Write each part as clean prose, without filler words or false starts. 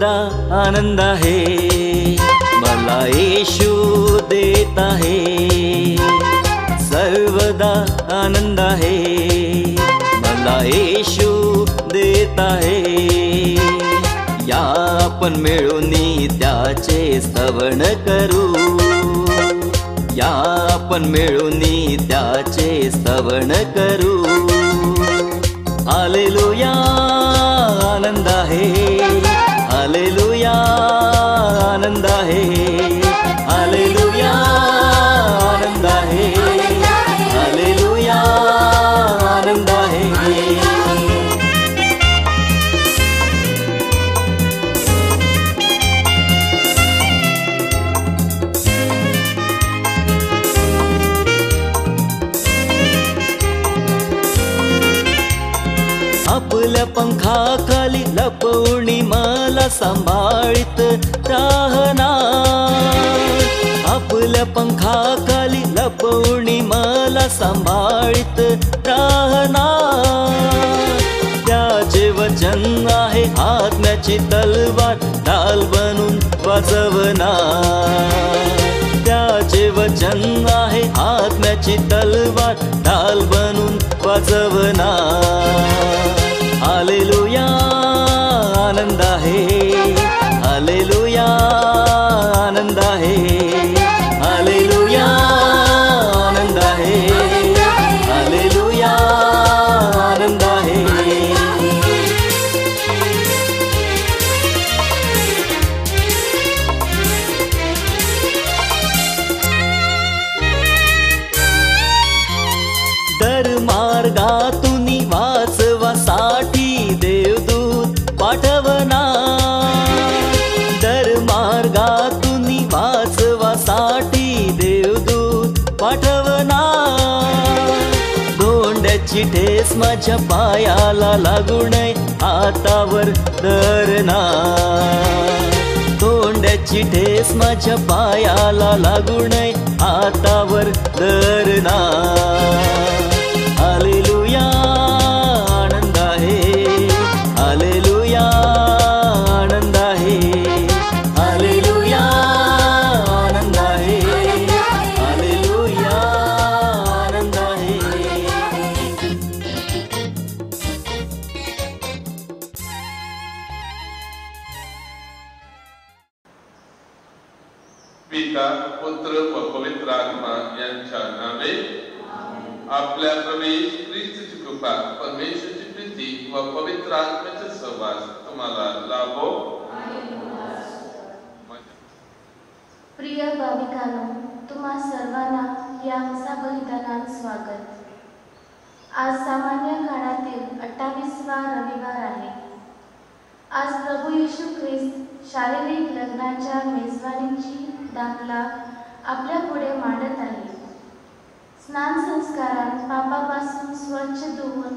सर्वदा आनंद आहे, मला येशू देत आहे. सर्वदा आनंद आहे, मला येशू देत आहे. या आपण मिळूनी त्याचे स्तवन करू, या आपण मिळूनी त्याचे स्तवन करू. हालेलुया आनंद आहे, हालेलुया आनंद आहे, हालेलुया आनंद आहे, हालेलुया आनंद आहे. आपल्या पंखाखाली लपवणी मला सांभाळीत राहणार, आपल्या पंखाखाली लपवणी मला सांभाळीत राहणार. त्याचे वचन आहे आत्म्याची तलवार, ढाल बनून वाजवणार. त्याचे वचन आहे आत्म्याची तलवार, ढाल बनून वाजवणार. हालेलुया आनंद आहे, हालेलुया आनंद आहे, हालेलुया आनंद आहे, हालेलुया आनंद आहे. दर मार्गातून वाचवासाठी देवदूत पाठवणार, दर मार्गातून वाचवासाठी देवदूत पाठवणार. धोंड्याची ठेस माझ्या पायाला लागू नये हातावर धरणार, धोंड्याची ठेस माझ्या पायाला लागू नये हातावर धरणार. हालेलुया आनंद आहे, हालेलुया आनंद आहे, हालेलुया आनंद आहे, हालेलुया आनंद आहे. पिता पुत्र व पवित्र आत्मा यांच्या नावे. आपल्या प्रभू ख्रिस्ताची कृपा, परमेश्वराची प्रीती व पवित्र आत्म्याचा सहवास तुम्हाला लाभो. प्रिय भाविकांनो, तुम्हा सर्वांना या बलिदानात स्वागत. आज सामान्य काळातील 28वा रविवार आहे. आज प्रभू येशू ख्रिस्त शारीरिक लग्नाच्या मेजवानीची दाखला आपल्या पुढे मांडत आहे. स्नान संस्कारात पापापासून स्वच्छ धुवून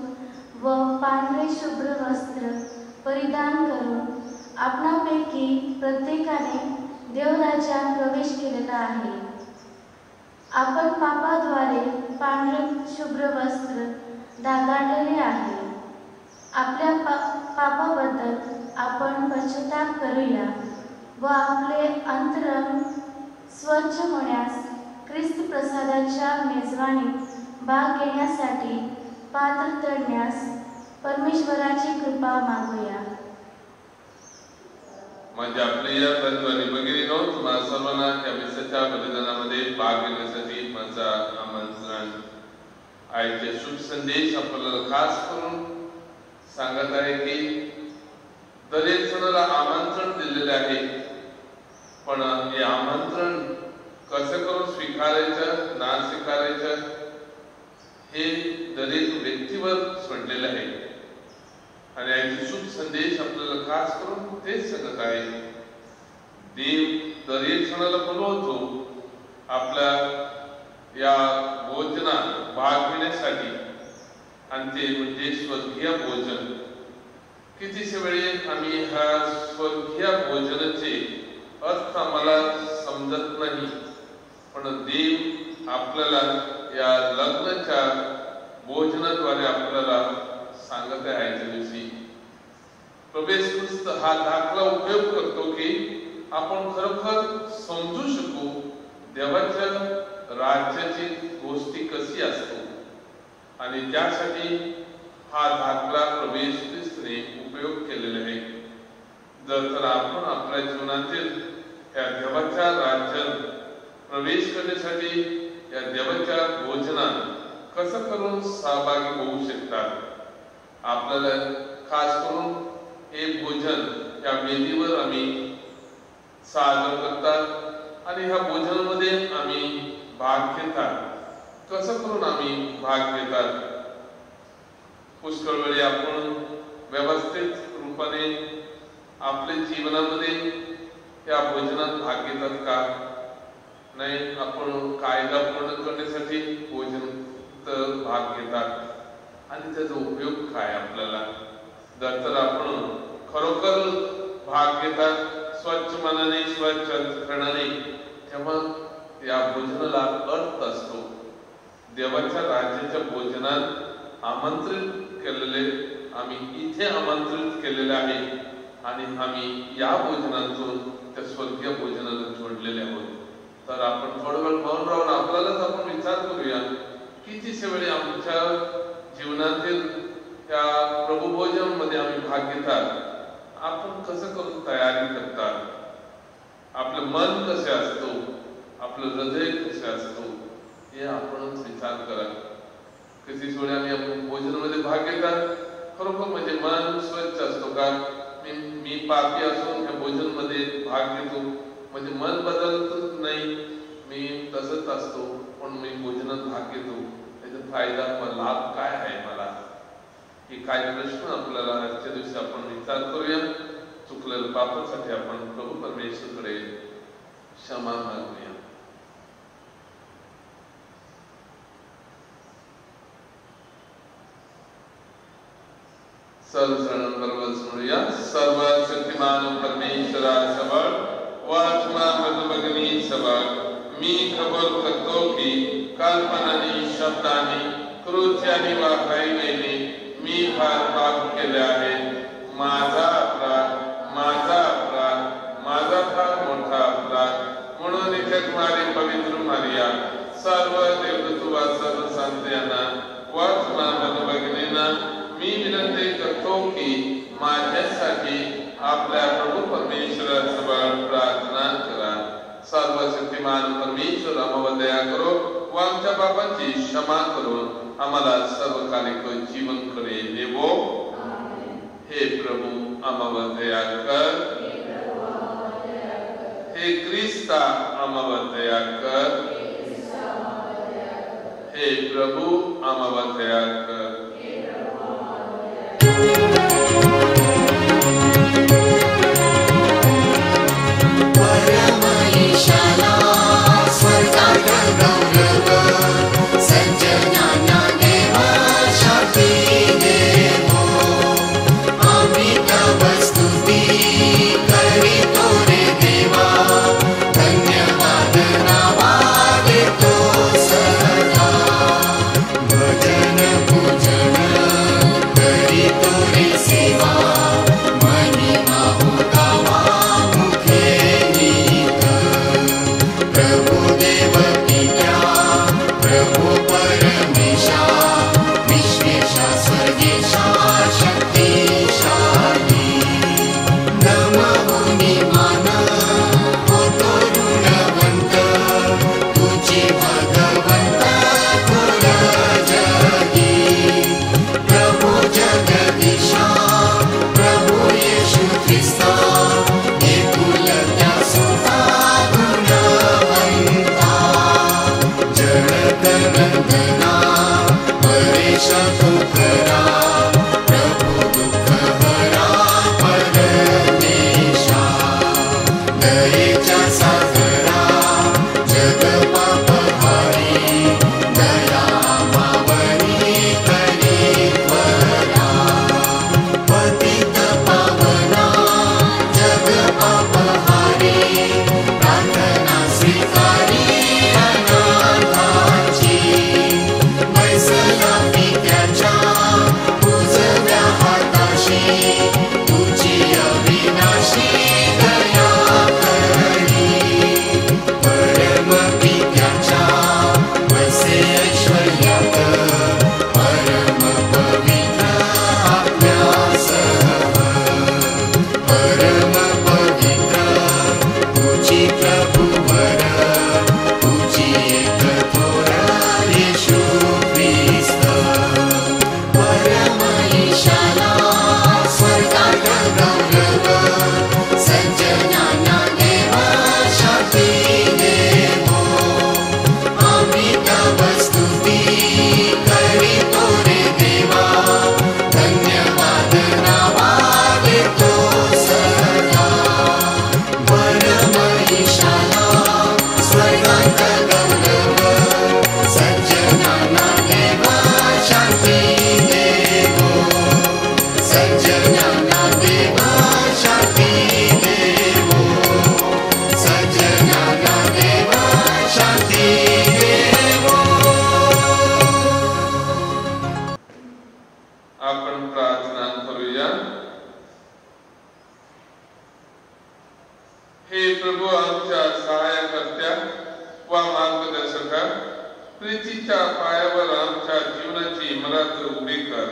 व पांढरे शुभ्र वस्त्र परिधान करून आपणापैकी प्रत्येकाने देवराज्यात प्रवेश केलेला आहे. आपण पापाद्वारे पांढरे शुभ्र वस्त्र दागाडलेले आहे. आपल्या पापाबद्दल आपण पश्चाताप करूया व आपले अंतरंग स्वच्छ होण्यास ख्रिस्त प्रसादाच्या मेजवानीत भाग घेण्यासाठी पात्र ठरण्यास परमेश्वराची कृपा मागूया. माझ्या प्रिय बंधू आणि भगिनींनो, तुम्हा सर्वांना या मिसाच्या बलिदानामध्ये भाग घेण्यासाठी माझा आमंत्रण. आजचे शुभ संदेश आपल्याला खास करून सांगत आहे की दरेक जणाला आमंत्रण दिलेले आहे, पण हे आमंत्रण कसं करून स्वीकारायचं ना स्वीकारायचं हे दरेक व्यक्तीवर सोडलेलं आहे. आणि याचे शुभ संदेश आपल्याला खास करून तेच सांगत आहे. देव दरेक जणाला बोलवतो आपल्या या भोजनात भाग घेण्यासाठी, आणि ते म्हणजे स्वर्गीय भोजन. कितीशे वेळी आम्ही ह्या स्वर्गीय भोजनाचे अर्थ आम्हाला समजत नाही, पण देव आपल्याला या लग्नाच्या भोजनाद्वारे आपल्याला सांगत आहे आजच्या दिवशी. प्रभू ख्रिस्त हा दाखला उपयोग करतो की आपण खरोखर समजू शकू देवाच्या राज्याची गोष्टी कशी असतो आणि त्यासाठी हा दाखला प्रभू ख्रिस्तने उपयोग केलेला आहे. जर आपण आपल्या जीवनातील या देवाच्या राज्यात प्रवेश करण्यासाठी या देवाच्या भोजनात कसं करून सहभागी होऊ शकतात. आपल्याला खास करून हे भोजन या वेदीवर आम्ही सादर करतात आणि ह्या भोजनामध्ये आम्ही भाग घेतात. कसं करून आम्ही भाग घेतात. पुष्कळ वेळी आपण व्यवस्थित रूपाने आपल्या जीवनामध्ये या भोजनात भाग घेतात का नाही. आपण कायदा पूर्ण करण्यासाठी भोजन भाग घेतात आणि त्याचा उपयोग काय आपल्याला. जर तर आपण खरोखर भाग घेतात स्वच्छ मनाने स्वच्छ अंतःकरणाने तेव्हा या भोजनाला अर्थ असतो. देवाच्या राज्याच्या भोजनात आमंत्रित केलेले आम्ही इथे आमंत्रित केलेले आहे आणि आम्ही या भोजनातून त्या स्वर्गीय भोजनाला जोडलेले आहोत. तर आपण थोडा वेळ मौन राहून आपल्यालाच आपण विचार करूया कितीशे वेळी आमच्या जीवनातील त्या प्रभू भोजनामध्ये आम्ही भाग घेतात. आपण कसं करून तयारी करतात. आपलं मन कसे असतो, आपलं हृदय कसे असतो हे आपणच विचार करा. कितीच वेळी आम्ही आपण भोजनामध्ये भाग घेतात खरोखर म्हणजे मन स्वच्छ असतो का. मी पापी असून या भोजनमध्ये भाग घेतो म्हणजे मन बदलतच नाही. मी तसंच असतो पण मी भोजनात भाग घेतो त्याचा फायदा व लाभ काय आहे मला. हे काही प्रश्न आपल्याला आजच्या दिवशी आपण विचार करूया. चुकलेल्या पापासाठी आपण प्रभू परमेश्वराकडे क्षमा मागूया. सर्वशरणपर्वया सर्वशक्तिमान परमेश्वराजवळ व आत्मा मधुभगिनी जवळ मी कबूल करतो की कल्पनाने शब्दाने कृत्याने वा कायद्याने मी फार पाप केले आहे. माझा अपराध माझा फार मोठा अपराध. म्हणून इथे कुमारी पवित्र मारिया सर्व देवदूत व सर्व संतांना व तुम्हा मधुभगिनींना मी विनंती करतो की माझ्यासाठी आपल्या प्रभू परमेश्वराजवळ प्रार्थना करा. सर्वशक्तिमान परमेश्वर आम्हाला दया करो व आमच्या पापांची क्षमा करून आम्हाला सर्वकालिक जीवन करे देवो. हे प्रभू आम्हाला दया कर. हे ख्रिस्ता आम्हाला दया कर. हे प्रभू आम्हाला दया कर. Quiser ख्रिस्तीच्या पायावर आमच्या जीवनाची इमारत उभी कर.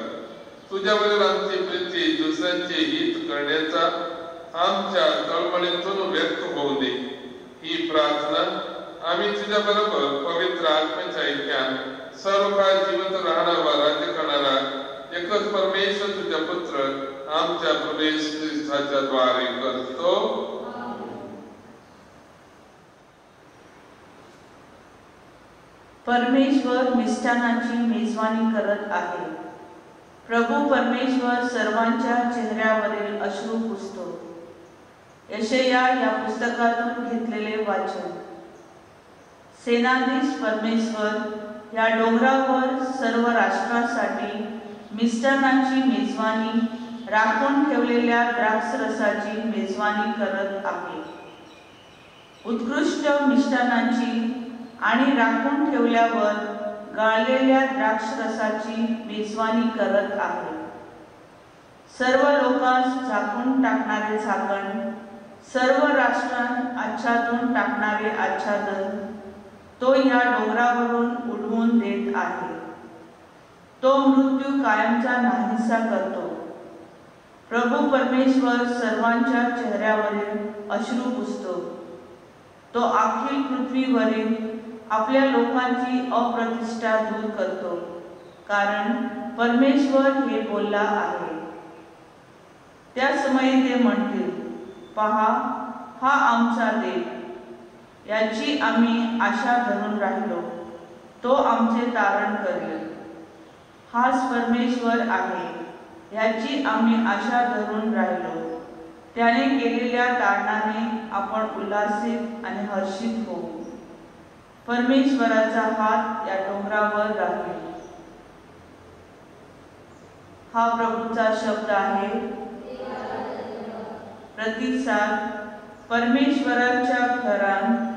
तुझ्यावरील आमची प्रीती दुसऱ्यांचे हित करण्याचा आमच्या तळमळीतून व्यक्त होऊ दे. ही प्रार्थना आम्ही तुझ्या बरोबर पवित्र आत्म्याच्या ऐक्यात सर्व काळ जिवंत राहणारा व राज्य करणारा एकच परमेश्वर तुझ्या पुत्र आमच्या प्रभू येशू ख्रिस्ताच्या द्वारे करतो. परमेश्वर मिष्टानाची मेजवानी करत आहे. प्रभू परमेश्वर सर्वांच्या चेहऱ्यावरील अश्रू पुसतो. यशया या पुस्तकातून घेतलेले वाचन. सेनाधीश परमेश्वर या डोंगरावर सर्व राष्ट्रांसाठी मिष्टानाची मेजवानी, राखून ठेवलेल्या द्राक्षरसाची मेजवानी करत आहे. उत्कृष्ट मिष्टानाची आणि राखून ठेवल्यावर गाळलेल्या द्राक्षरसाची मेजवानी करत आहे. सर्व लोकांस झाकून टाकणारे झाकण, सर्व राष्ट्रांत आच्छादून टाकणारे आच्छादन तो या डोंगरावरून उडवून देत आहे. तो मृत्यू कायमचा नाहीसा करतो. प्रभू परमेश्वर सर्वांच्या चेहऱ्यावरील अश्रू पुसतो. तो अखिल पृथ्वीवरील आपल्या लोकांची अप्रतिष्ठा दूर करतो, कारण परमेश्वर हे बोलला आहे. त्या समयी ते म्हणतील, पहा, हा आमचा देव, याची आम्ही आशा धरून राहिलो. तो आमचे तारण करेल. हाच परमेश्वर आहे, याची आम्ही आशा धरून राहिलो. त्याने केलेल्या तारणाने आपण उल्हासित आणि हर्षित होऊ. परमेश्वराचा हात या डोंगरावर राहील. हा प्रभूचा शब्द आहे. प्रतिसाद. परमेश्वराच्या घरात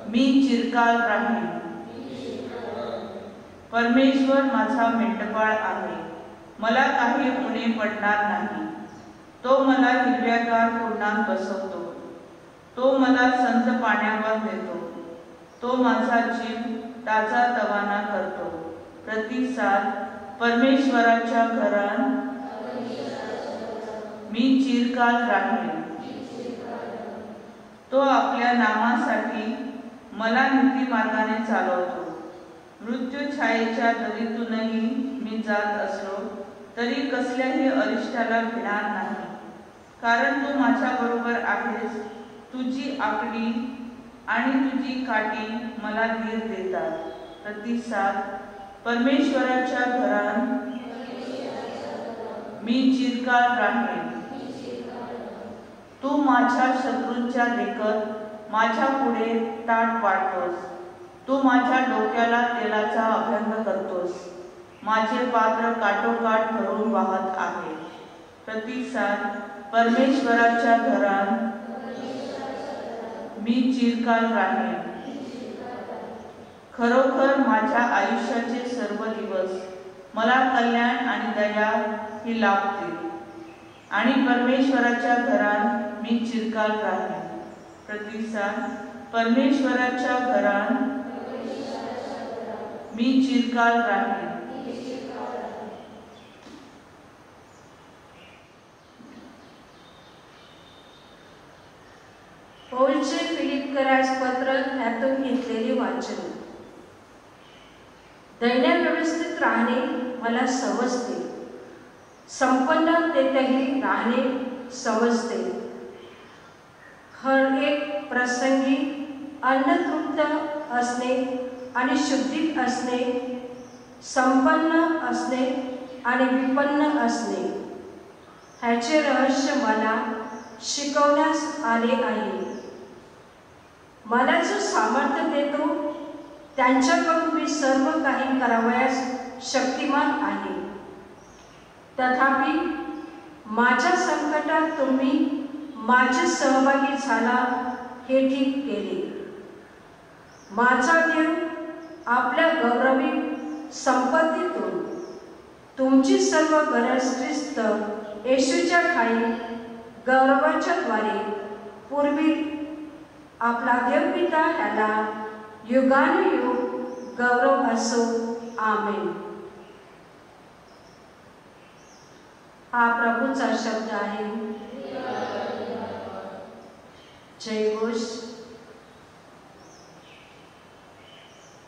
मी चिरकाल राहीन. परमेश्वर माझा मेंढपाळ आहे, मला काही उणे पडणार नाही. तो मला हिरव्यागार कुरणात बसवतो. तो मला संत पाण्यावर नेतो. तो माझा जीव ताजातवाना करतो. प्रतिसाद. परमेश्वराच्या घरात मी चिरकाल राहीन. तो आपल्या नामासाठी मला नीतिमार्गाने चालवतो. मृत्यू छायेच्या दरीतूनही मी जात असलो तरी कसल्याही अरिष्टाला भिणार नाही, कारण तू माझ्या बरोबर आहेस. तुझी आकडी आणि तुझी काठी मला धीर देतात. प्रतिसाद. परमेश्वराच्या घरात मी चिरकाल राहीन. तू माझ्या शत्रूंच्या देखत माझ्या पुढे ताट वाढतोस. तू माझ्या डोक्याला तेलाचा अभ्यंग करतोस. माझे पात्र काठोकाठ भरून वाहत आहे. प्रतिसाद. परमेश्वराच्या घरात मी चिरकाल राहीन. खरोखर माझ्या आयुष्याचे सर्व दिवस मला कल्याण आणि दया ही लाभतील आणि परमेश्वराच्या घरात मी चिरकाल राहीन. प्रतिसाद. परमेश्वराच्या घरात मी चिरकाल राहीन. पौलचे फिलिपकरास पत्र ह्यातून घेतलेले वाचन. दैन्यव्यवस्थित राहणे मला समजते, संपन्नतेतही राहणे समजते. हर एक प्रसंगी अन्नतृप्त असणे आणि शुद्धीत असणे, संपन्न असणे आणि विपन्न असणे, ह्याचे रहस्य मला शिकवण्यास आले आहे. मला जो सामर्थ्य देतो त्यांच्याकडून मी सर्व काही करावयास शक्तिमान आहे. तथापि माझ्या संकटात तुम्ही माझे सहभागी झाला हे ठीक केले. माझा देव आपल्या गौरवी संपत्तीतून तुमची सर्व गरज ख्रिस्त येशूच्या ठायी गौरवाच्या द्वारे पूर्वी आपला देवपिता ह्याला युगानुयुग गौरव असो. आमेन. हा प्रभूचा शब्द आहे. जयघोष.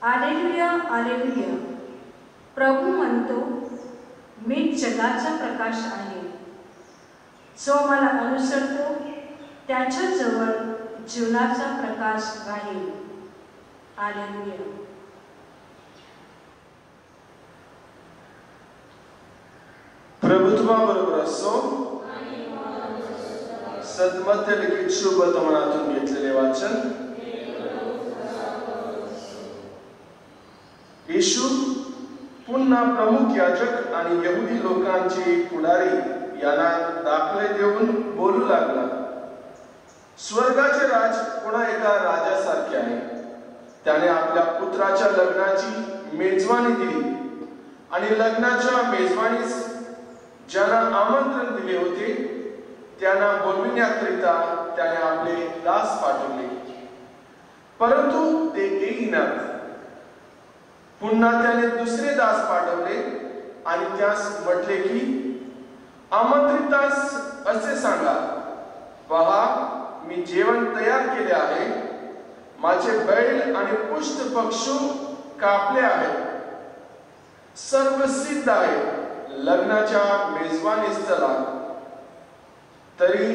आलेलुया आलेलुया. प्रभू म्हणतो, मीच जगाचा प्रकाश आहे. जो मला अनुसरतो त्याच्याजवळ जीवनाचा प्रकाश राहील. आलेलुया. प्रभू तुम्हाबरोबर असो. सन्मत्य लिखित शुभ वर्तमानातून घेतलेले वाचन. येशू पुन्हा प्रमुख याजक आणि यहुदी लोकांचे पुढारी यांना दाखले देऊन बोलू लागला, स्वर्गाचे राज पुन्हा एका राजासारखे आहे. त्याने आपल्या पुत्राच्या लग्नाची मेजवानी दिली आणि लग्नाच्या मेजवानीस ज्यांना आमंत्रण दिले होते त्यांना बोलविण्याकरिता त्याने आपले दास पाठवले, परंतु ते येईनात. पुन्हा त्याने दुसरे दास पाठवले आणि त्यास म्हटले की, आमंत्रितास असे सांगा, पहा मी जेवण तयार केले आहे. माझे बैल आणि पुष्ट पशु कापले आहेत. सर्व सिद्ध आहे. लग्नाच्या मेजवानीस चला. तरी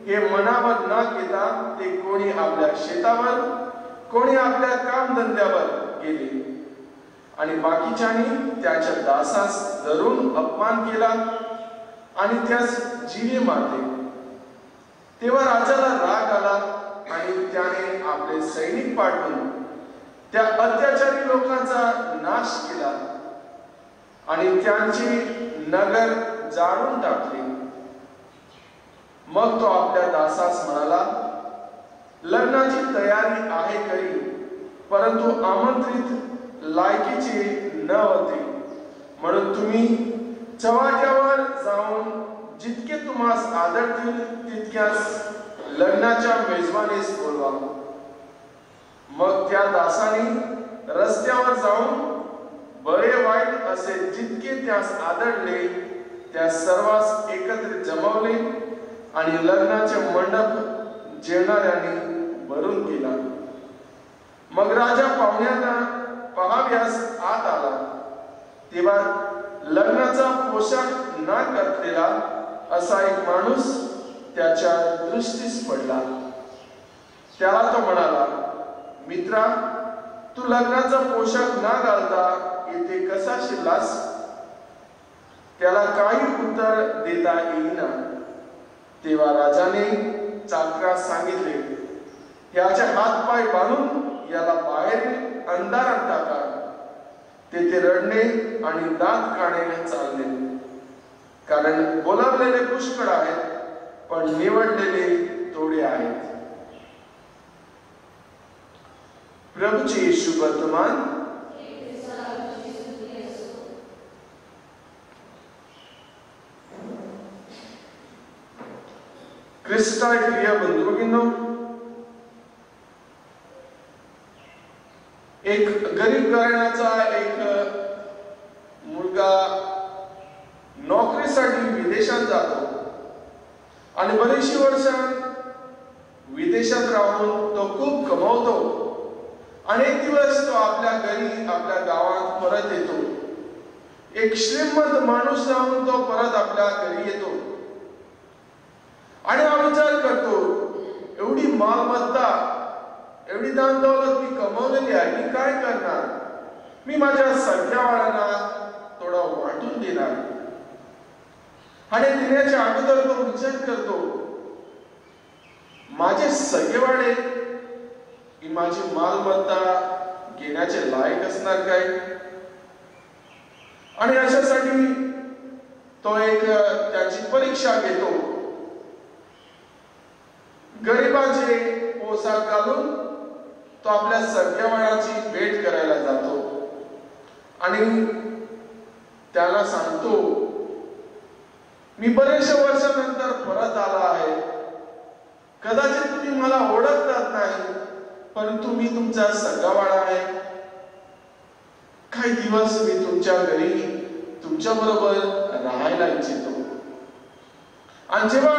हे मनावर न घेता ते कोणी आपल्या शेतावर, कोणी आपल्या कामधंद्यावर गेले आणि बाकीच्यांनी त्याच्या दासास धरून अपमान केला आणि त्यास जीवे मारले. तेव्हा राजाला राग आला आणि त्याने आपले सैनिक पाठवून त्या अत्याचारी लोकांचा नाश केला आणि त्यांचे नगर जाळून टाकले. मग तो आपल्या दासास म्हणाला, लग्नाची तयारी आहे खरी, परंतु आमंत्रित लायकीचे न होते. म्हणून तुम्ही चव्हाट्यावर जाऊन जितके तुम्हास आदरतील तितक्यास लग्नाच्या मेजवानीस बोलवा. मग त्या दासाने रस्त्यावर जाऊन बरे वाईट असे जितके त्यास आदरले त्या सर्वांस एकत्रित जमवले आणि लग्नाचे मंडप जेवणाऱ्यांनी भरून केला. मग राजा पाहुण्यांना पाहाव्यास आत आला. तेव्हा लग्नाचा पोशाख न घातलेला असा एक माणूस त्याच्या दृष्टीस पडला. त्याला तो म्हणाला, मित्रा, तू लग्नाचा पोशाख न घालता येथे कसा शिरलास? त्याला काही उत्तर देता येईना. तेव्हा राजाने चाकरास सांगितले, याचे हात पाय बांधून याला बाहेर अंधारात टाका. तेथे रडणे आणि दात काढणे चालले, कारण बोलावलेले पुष्कळ आहेत पण निवडलेले थोडे आहेत. प्रभूचे येशू वर्तमान. ख्रिस्ताय प्रिय बंधू भगिनींनो, एक गरीब घराण्याचा एक मुलगा नोकरीसाठी विदेशात जातो आणि बरीचशी वर्ष विदेशात राहून तो खूप कमवतो. अनेक दिवस तो आपल्या घरी, आपल्या गावात परत येतो. एक श्रीमंत माणूस राहून तो परत आपल्या घरी येतो आणि हा विचार करतो, एवढी मालमत्ता, एवढी दान दौलत मी कमवलेली आहे, मी काय करणार? मी माझ्या सगळ्या वाळांना थोडा वाटून देणार. आणि देण्याच्या अगोदर तो विचार करतो, माझे सगळेवाडे ही माझी मालमत्ता घेण्याचे लायक असणार काय? आणि अशासाठी तो एक त्याची परीक्षा घेतो. गरिबाचे पोशाख घालून तो आपल्या सगळेवाडाची भेट करायला जातो आणि त्याला सांगतो, मी बरेचशा वर्षानंतर परत आला आहे. कदाचित तुम्ही मला ओळखतात नाही, परंतु मी तुमचा सगावाळा आहे. काही दिवस मी तुमच्या घरी तुमच्या बरोबर राहायला इच्छितो. आणि जेव्हा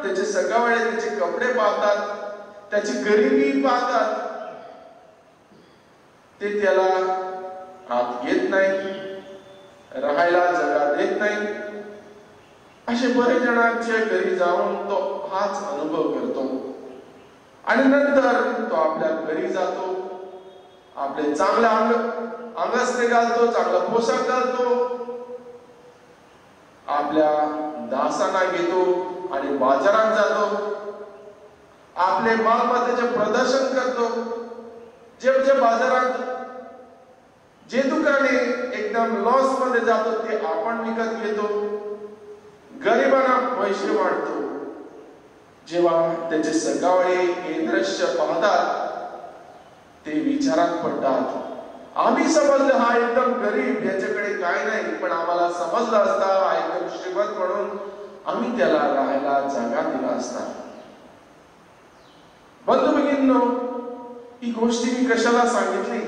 त्याचे सगावाळे त्याचे कपडे पाहतात, त्याची गरिबी पाहतात, ते त्याला आत येत नाही, राहायला जागा देत नाही. असे बरेच जणांच्या घरी जाऊन तो हाच अनुभव करतो. आणि नंतर तो आपल्या घरी जातो, आपले चांगले अंगसरे घालतो, चांगला पोशाख घालतो, आपल्या दासांना घेतो आणि बाजारात जातो, आपले मालमत्तेचे प्रदर्शन करतो. जे बाजारात जे दुकाने एकदम लॉस मध्ये जातो ते आपण विकत घेतो, गरिबांना पैसे वाटतो. जेव्हा त्याचे सगावळे हे दृश्य पाहतात ते विचारात पडतात, आम्ही समजलं हा एकदम गरीब, याच्याकडे काय नाही, पण आम्हाला समजलं असता हा एकदम श्रीमंत म्हणून आम्ही त्याला राहायला जागा दिला असता. बंधू भगिनींनो, ही गोष्टी मी कशाला सांगितली?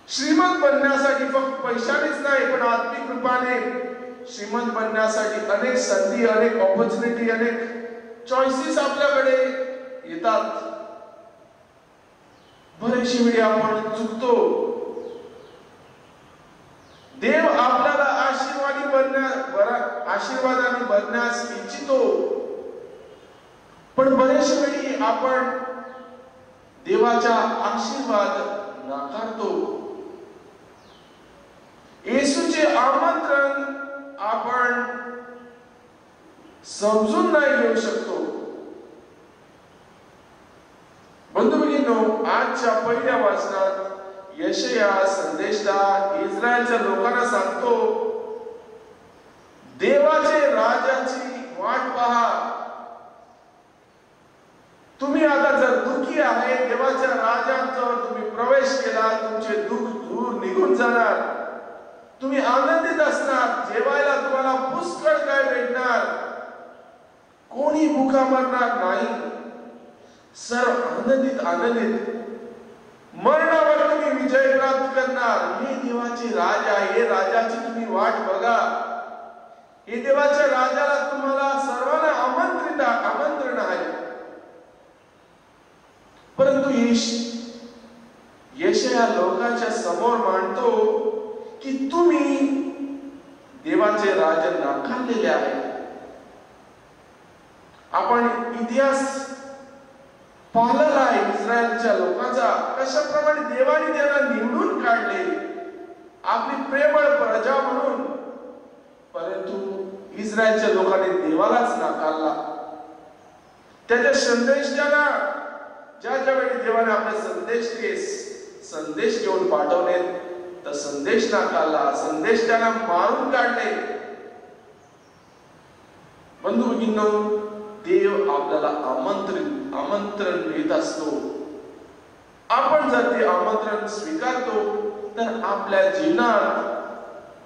श्रीमंत बनण्यासाठी फक्त पैशानेच नाही, पण आत्मिक रूपाने श्रीमंत बनण्यासाठी अनेक संधी, अनेक ऑपॉर्च्युनिटी, अनेक चॉईसेस आपल्याकडे येतात. बरेचशी वेळी आपण चुकतो. देव आपल्याला आशीर्वादाने बनण्यास इच्छितो, पण बरेचशे वेळी आपण देवाचा आशीर्वाद नाकारतो. येशूचे आमंत्रण आपण समजून नाही घेऊ शकतो. बंधू भगिनींनो, आजच्या पहिल्या वाचनात यशया संदेशदार इस्रायलच्या लोकांना सांगतो, देवाचे राजाची वाट पहा. तुम्ही आता जर दुःखी आहे, देवाच्या राजात जर तुम्ही प्रवेश केला, तुमचे दुःख दूर निघून जाणार, तुम्ही आनंदित असणार, जेवायला तुम्हाला पुष्कळ काय भेटणार, कोणी भुका मरणार नाही, सर्व आनंदित मरणावर तुम्ही विजय प्राप्त करणार. हे देवाचे राजा, हे राजाची तुम्ही वाट बघा. हे देवाच्या राजाला तुम्हाला सर्वांना आमंत्रण आहे. परंतु यशया लोकांच्या समोर मांडतो की तुम्ही देवाचे राजा नाकारलेले आहे. आपण इतिहास पाहिलेला आहे इस्रायलच्या लोकांचा, कशाप्रमाणे देवाने त्यांना निवडून काढले आपली प्रेमळ प्रजा म्हणून, परंतु इस्रायलच्या लोकांनी देवालाच नाकारला. त्याच्या संदेशाला ज्या वेळी देवाने आपले संदेश घेऊन पाठवले, तर संदेश नाकारला, संदेश त्यांना मारून काढले. बंधू भगिनींनो, देव आपल्याला आमंत्रण देत असतो. आपण जर ते आमंत्रण स्वीकारतो तर आपल्या जीवनात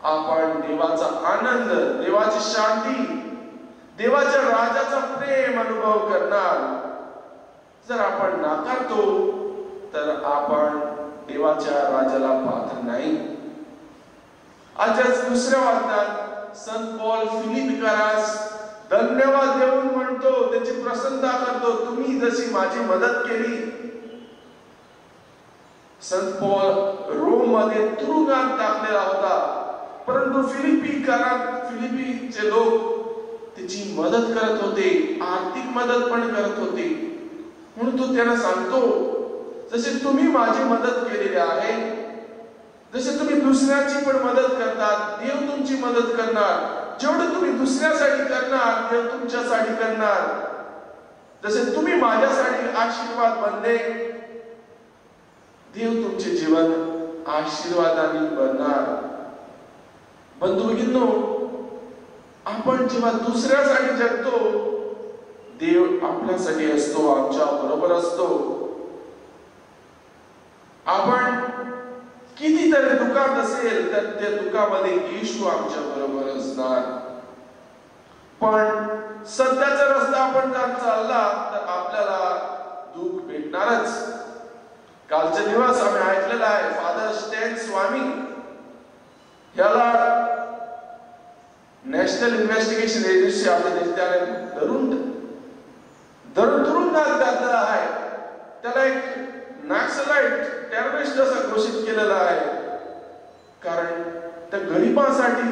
आपण देवाचा आनंद, देवाची शांती, देवाच्या राजाचा प्रेम अनुभव करणार. जर आपण नाकारतो तर आपण देवाच्या राजाला पाहत नाही. आजच दुसऱ्या वाक्यात संत पौल फिलिपिकरास धन्यवाद देऊन म्हणतो, त्याची प्रशंसा करतो, तुम्ही जशी माझी मदत केली. संत पौल रोम मध्ये तुरुंगात टाकलेला होता, परंतु फिलिपीचे लोक त्याची मदत करत होते, आर्थिक मदत पण करत होते. म्हणून तो त्यांना सांगतो, जसे तुम्ही माझी मदत केलेली आहे, जसे तुम्ही दुसऱ्याची पण मदत करतात, देव तुमची मदत करणार. जेवढं तुम्ही दुसऱ्यासाठी करणार, देव तुमच्यासाठी करणार. जसे तुम्ही माझ्यासाठी आशीर्वाद बनले, देव तुमचे जीवन आशीर्वादाने बनणार. बंधू भगिनींनो, आपण जेव्हा दुसऱ्यासाठी जगतो, देव आपल्यासाठी असतो, आमच्या बरोबर असतो. आपण कितीतरी दुःखात असेल तर त्या दुःखामध्ये येशू आमच्या बरोबर असणार. पण सध्याचा रस्ता आपण जर चालला तर आपल्याला दुःख भेटणारच. कालचे दिवस आम्ही ऐकलेलं आहे, फादर स्टॅन स्वामी याला नॅशनल इन्व्हेस्टिगेशन एजन्सी आपल्या देशाने धरून तुरुंगात घातलेला आहे. त्याला एक नॅक्सलाइट टेररिस्ट असं घोषित केलेलं आहे, कारण त्या गरिबांसाठी,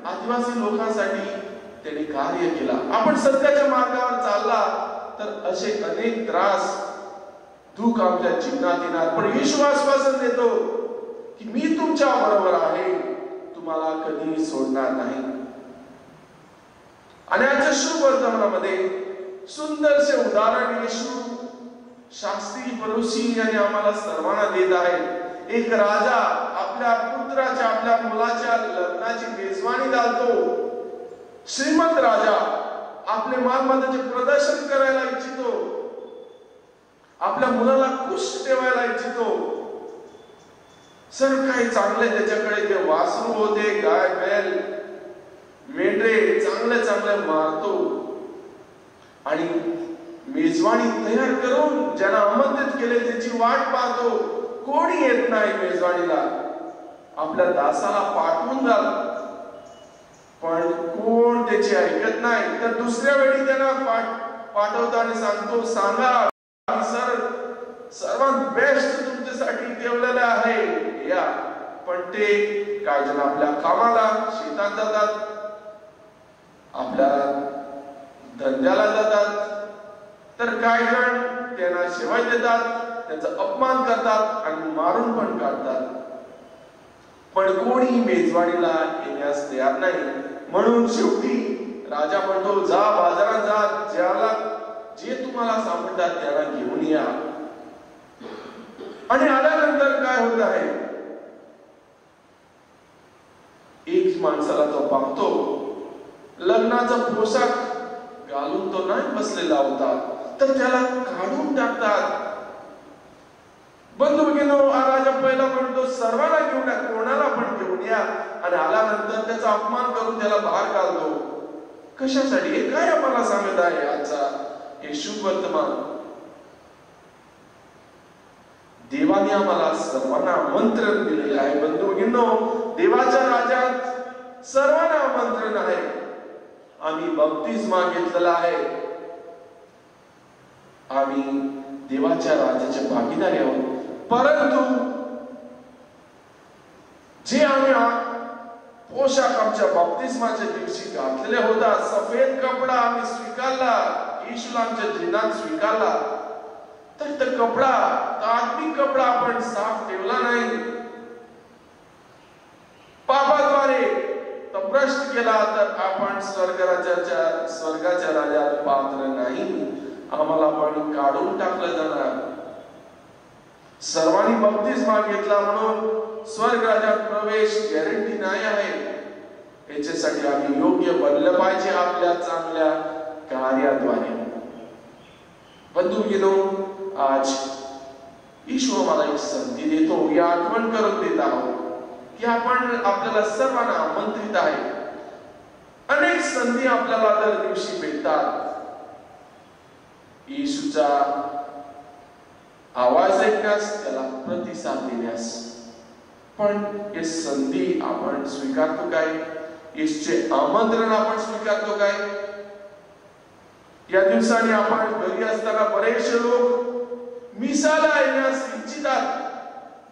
आदिवासी लोकांसाठी त्यांनी कार्य केला. आपण सत्याच्या मार्गावर चालला तर असे अनेक त्रास, दुःख आमच्या जीवनात येणार, पण येशू आश्वासन देतो की मी तुमच्या बरोबर आहे, तुम्हाला कधीही सोडणार नाही. आणि आजच्या शुभ वर्तमानामध्ये सुंदरसे उदाहरण येशू शास्त्री परोशी आणि आम्हाला सर्वांना देत आहे. एक राजा आपल्या पुत्राच्या, आपल्या मुलाच्या लग्नाची मेजवानी घालतो. श्रीमंत राजा आपले मालमत्तेचे प्रदर्शन करायला इच्छितो, आपल्या मुलाला खुश ठेवायला इच्छितो. सर्व काही चांगले त्याच्याकडे, ते वासरू होते, गाय बैल मेंढरे चांगले मारतो आणि मेजवानी तयार करून ज्यांना आमंत्रित केले त्याची वाट पाहतो. कोणी येत नाही मेजवानीला, आपल्या दासाला पाठवून घाल, पण कोण त्याची ऐकत नाही. तर दुसऱ्या वेळी त्यांना पाठवताना सांगतो, सांगा सर्वात बेस्ट तुमच्यासाठी ठेवलेलं आहे या. पण ते काही जण आपल्या कामाला शेतात जातात, आपल्या धंद्याला जातात, तर काही जण त्यांना शिवाय देतात, त्यांचा अपमान करतात आणि मारून पण काढतात. पण कोणी मेजवानीला येण्यास तयार नाही. म्हणून शेवटी राजा म्हणतो, जा बाजारात जा, ज्याला जे तुम्हाला सापडतात त्याला घेऊन या. आणि आल्यानंतर काय होत आहे, एक माणसाला तो पाहतो, लग्नाचा पोशाख घालून तो नाही बसलेला होता, तर त्याला काढून टाकतात. बंधू भगिनींनो, राजा पहिला म्हणतो सर्वांना घेऊन या, कोणाला पण घेऊन या, आणि आल्यानंतर त्याचा अपमान करून त्याला बाहेर घालतो. कशासाठी? हे काय आम्हाला सांगत आहे आजचा हे शुभ वर्तमान? देवाने आम्हाला सर्वांना आमंत्रण दिलेले आहे. बंधू भगिनींनो, देवाच्या राज्यात सर्वांना आमंत्रण आहे. आम्ही बप्तिस्मा घेतलेला आहे, आम्ही देवाच्या राज्याचे भागीदार आहोत. परंतु जे आम्ही पोशाख आमच्या बप्तिस्माच्या दिवशी घातलेले होता, सफेद कपडा आम्ही स्वीकारला, येशूला आमच्या जीवनात स्वीकारला, तर तो कपडा, आत्मिक कपडा आपण साफ ठेवला नाही, पापाद्वारे तो भ्रष्ट केला, तर आपण स्वर्गाच्या राज्यात पात्र नाही, आम्हाला पण काढून टाकलं जाणार. सर्वांनी बप्तिस्मा घेतला म्हणून स्वर्ग राज्यात प्रवेश गॅरंटी नाही आहे. याच्यासाठी आम्ही योग्य बनलं पाहिजे आपल्या चांगल्या कार्याद्वारे. बंधू भगिनींनो, आज ईश्वर आम्हाला एक संधी देतो, या आठवण करून देत आहोत की आपण आपल्याला सर्वांना आमंत्रित आहे. अनेक संधी आपल्याला दर दिवशी भेटतात येशूचा आवाज ऐकण्यास, त्याला प्रतिसाद देण्यास. पण हे संधी आपण स्वीकारतो काय? येशूचे आमंत्रण आपण स्वीकारतो काय? या दिवसाने आपण घरी असताना बरेचसे लोक मिसाला येण्यास इच्छितात.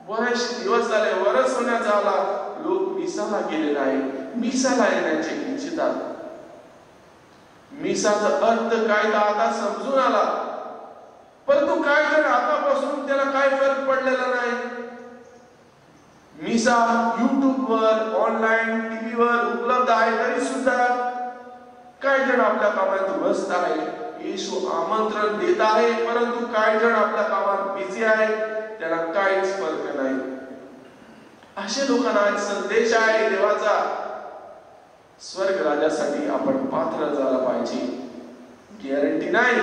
बरेचसे दिवस झाले, वरस होण्याचा आला, लोक मिसाला गेले नाही, मिसाला येण्याचे इच्छितात. मिसाचा अर्थ काय तर आता समजून आला, परंतु काय जण आतापासून त्याला काय फरक पडलेला नाही. मिसा YouTube वर, ऑनलाईन टीव्हीवर उपलब्ध आहे, तरी सुद्धा काही जण आपल्या कामात व्यस्त आहे. येशू आमंत्रण देत आहे, परंतु काही जण आपल्या कामात बिझी आहे, त्याला काहीच फरक नाही. अशा लोकांना आज संदेश आहे देवाचा, स्वर्ग राज्यासाठी आपण पात्र झाला पाहिजे. गॅरंटी नाही,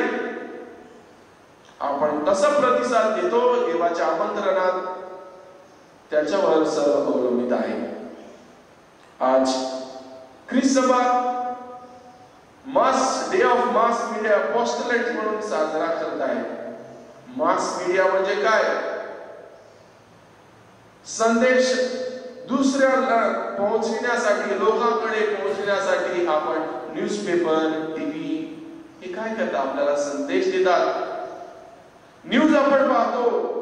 आपण कसा प्रतिसाद देतो देवाच्या आमंत्रणात, त्याच्यावर सर्व अवलंबित आहे. आज ख्रिस्त सभा मास डे ऑफ मास मीडिया अपोस्टलेट म्हणून साजरा करत आहे. मास मीडिया म्हणजे काय? संदेश दुसऱ्याला पोहोचविण्यासाठी, लोकांकडे पोहोचविण्यासाठी आपण न्यूजपेपर, टीव्ही हे काय करतात? आपल्याला संदेश देतात. न्यूज आपण पाहतो,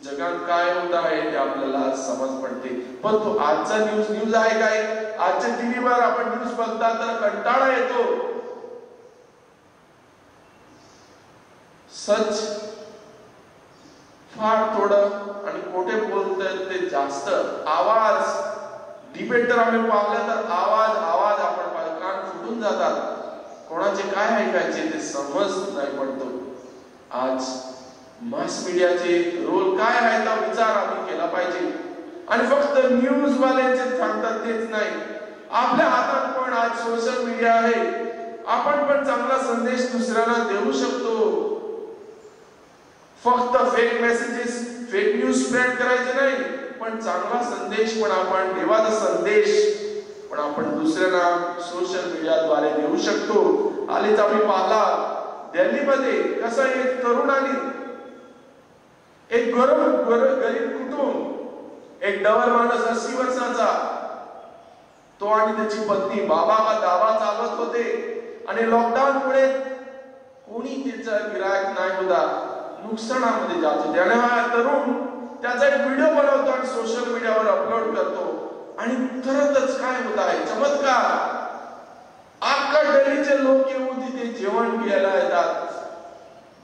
जगात काय होत आहे ते आपल्याला समज पडते. पण तो आजचा न्यूज आहे काय? आजच्या टीव्हीवर आपण न्यूज बघता तर कंटाळा येतो. सच फार थोडं आणि कोठे बोलतात ते जास्त. आवाज डिबेट तर आम्ही पाहिलं तर आवाज आपण कान फुटून जातात. कोणाचे काय ऐकायचे ते समज नाही पडतो. आज मास मीडियाचे रोल काय आहे तो विचार आम्ही केला पाहिजे. आणि फक्त न्यूज वाल्यांचे सांगतात तेच नाही, आपल्या हातात पण आज सोशल मीडिया आहे. आपण पण चांगला संदेश दुसऱ्यांना देऊ शकतो. फक्त fake messages, fake news spread करायचे नाही, पण चांगला संदेश पण आपण, देवाचा संदेश पण आपण दुसऱ्यांना सोशल मीडियाद्वारे देऊ शकतो. आलीच आम्ही पाहिला दिल्लीमध्ये कसं एक तरुणाने, एक गरीब कुटुंब, एक डवर माणूस 80 वर्षाचा, तो आणि त्याची पत्नी बाबा का दावा चालवत होते आणि लॉकडाऊन मुळे कोणी त्याचा गिरायक नाही होता, नुकसानामध्ये जात होते. आणि हा तरुण त्याचा एक व्हिडिओ बनवतो आणि सोशल मीडियावर अपलोड करतो. आणि तरतच काय होत आहे चमत्कार, अख्खा दिल्लीचे लोक येऊन तिथे जेवण घ्यायला येतात.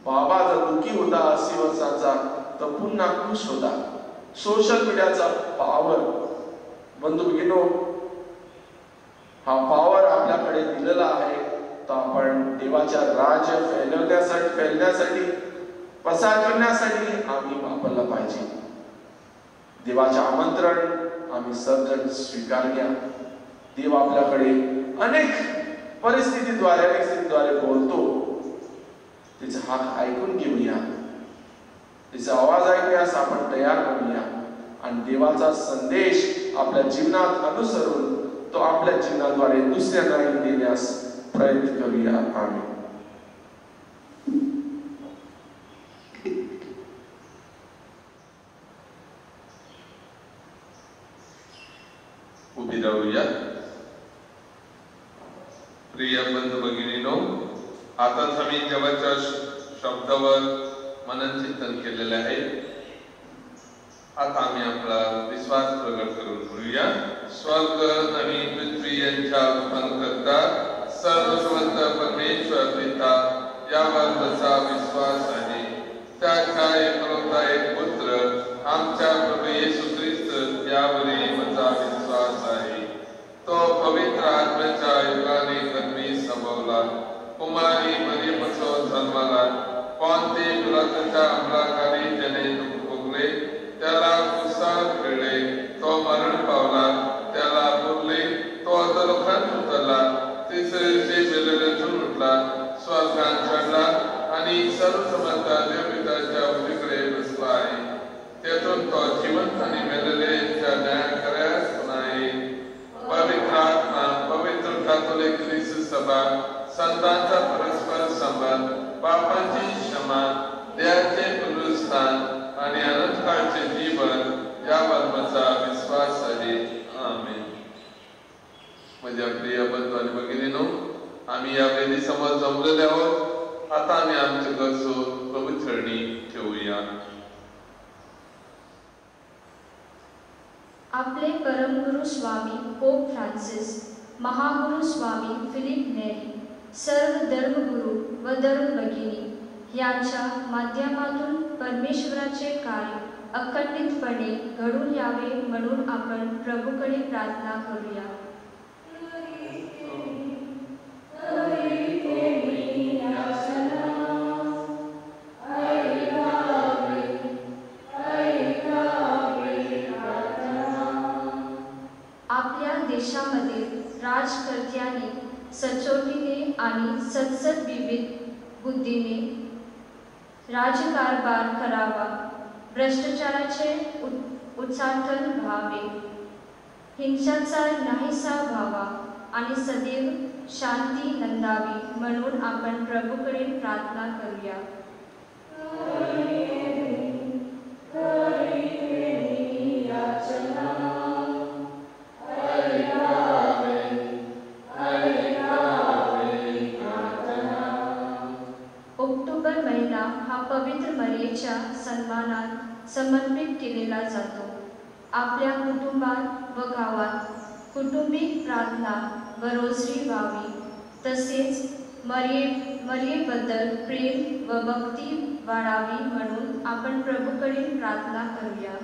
बाबा जर दुखी होता 80 वर्षाचा तर पुन्हा खुश होता. सोशल मीडियाचा पॉवर, बंधू भगिनींनो, हा पॉवर आपल्याकडे दिलेला आहे. तर आपण देवाच्या राज्य फैलण्यासाठी प्रसार करण्यासाठी आम्ही वापरला पाहिजे. देवाचे आमंत्रण आम्ही सर्वजण स्वीकारल्या. देव आपल्याकडे अनेक परिस्थितीद्वारे बोलतो. त्याचा हाक ऐकून घेऊया, त्याचा आवाज ऐकण्यास आपण तयार होऊया आणि देवाचा संदेश आपल्या जीवनात अनुसरून तो आपल्या जीवनाद्वारे दुसऱ्यांना देण्यास प्रयत्न करूया. आम्ही उभी राहूया. प्रिय बंधू भगिनींनो, आताच आम्ही देवाच्या शब्दावर मनन चिंतन केलेले आहे. आता आम्ही आपला विश्वास प्रगट करून बोलूया. स्वर्ग आणि पृथ्वी यांच्या उत्पन्नकर्ता सर्वशक्त परमेश्वर पिता यावर माझा विश्वास आहे. त्याचा एक पुत्र आमच्या प्रभू येशू ख्रिस्त यावरही माझा विश्वास आहे. तो पवित्र आत्म्याच्या युगाने गणवी संभवला, कुमारी मरियमसह जन्माला, कोणते पिलाताच्या अंमलाखाली त्याने दुःख भोगले, त्याला कुसात खेळले, तो मरण पावला, त्याला पुरले, तो अधोलोकात उतरला, तिसरे दिवशी मेलेल्यातून उठला, स्वर्गात चढला आणि सर्वसमर्थ देवपिताच्या उजवीकडे बसला आहे. त्यातून तो जिवंत आणि मेलेल्यांचा न्याय करण्यास पुन्हा येईल. पवित्र आत्मा, पवित्र कॅथोलिक ख्रिस्त सभा, संतांचा परस्पर संबंध, पापांची क्षमा, देहाचे पुनरुत्थान आणि अनंतकाळचे जीवन यावर माझा विश्वास आहे. आमेन. माझ्या प्रिय बंधू आणि भगिनींनो, आम्ही या वेदीसमोर जमलेले आहोत. आता आम्ही आमचे गरजू प्रभू चरणी ठेवूया. आपले परमगुरु स्वामी पोप फ्रान्सिस, महागुरु स्वामी फिलिप नेरी, सर्व धर्मगुरु व धर्मभगिनी यांच्या माध्यमातून परमेश्वराचे कार्य अखंडितपणे घडून यावे म्हणून आपण प्रभूकडे प्रार्थना करूया. आपल्या देशामध्ये राजकर्त्यांनी सचोटीने आणि सतसत विविध बुद्धीने राजकारभार करावा, भ्रष्टाचाराचे उच्चाटन व्हावे, हिंसाचार नाहीसा व्हावा आणि सदैव शांती नंदावी म्हणून आपण प्रभूकडे प्रार्थना करूया. ऑक्टोबर महिना हा पवित्र मरियेच्या सन्मानात समर्पित केलेला जातो. आपल्या कुटुंबात व गावात कुटुंबिक प्रार्थना व रोजरी व्हावी, तसेच मरियेबद्दल प्रेम व भक्ती वाढावी म्हणून आपण प्रभूकडे प्रार्थना करूया.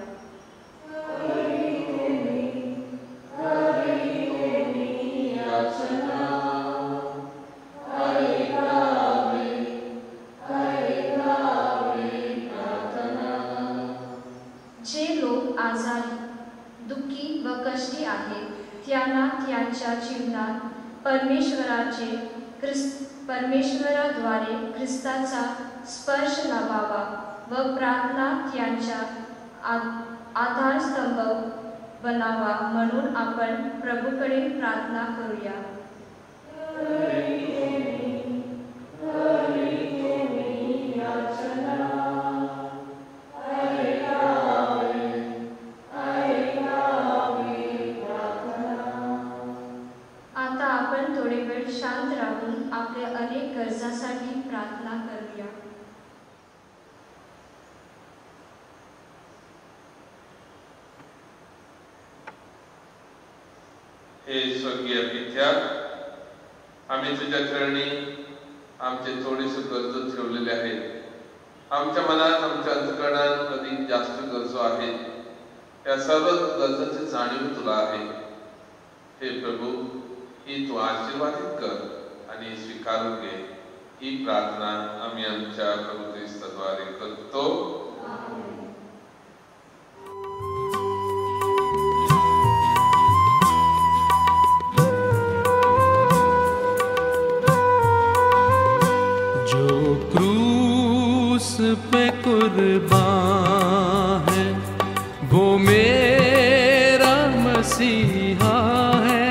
जे लोक आजारी, दुःखी व कष्टी आहेत त्यांना त्यांच्या जीवनात परमेश्वराद्वारे ख्रिस्ताचा स्पर्श लाभावा व प्रार्थना त्यांच्या आधारस्तंभ बनावा म्हणून आपण प्रभूकडे प्रार्थना करूया. आता आपण थोडे वेळ शांत राहून आपल्या अनेक गरजासाठी प्रार्थना करूया. हे स्वर्गीय पित्या, आम्ही तुझ्या चरणी आमचे थोडेसे गरजू ठेवलेले आहेत. आमच्या मनात, आमच्या अंतःकरणात अधिक जास्त गरजू आहेत. त्या सर्व गरजांची जाणीव तुला आहे. हे प्रभू, ही तू आशीर्वादित कर आणि स्वीकारून घे. ही प्रार्थना आम्ही आमच्या प्रभू ख्रिस्ताद्वारे करतो. जो क्रूस पे कुर्बान है वो मेरा मसीहा है.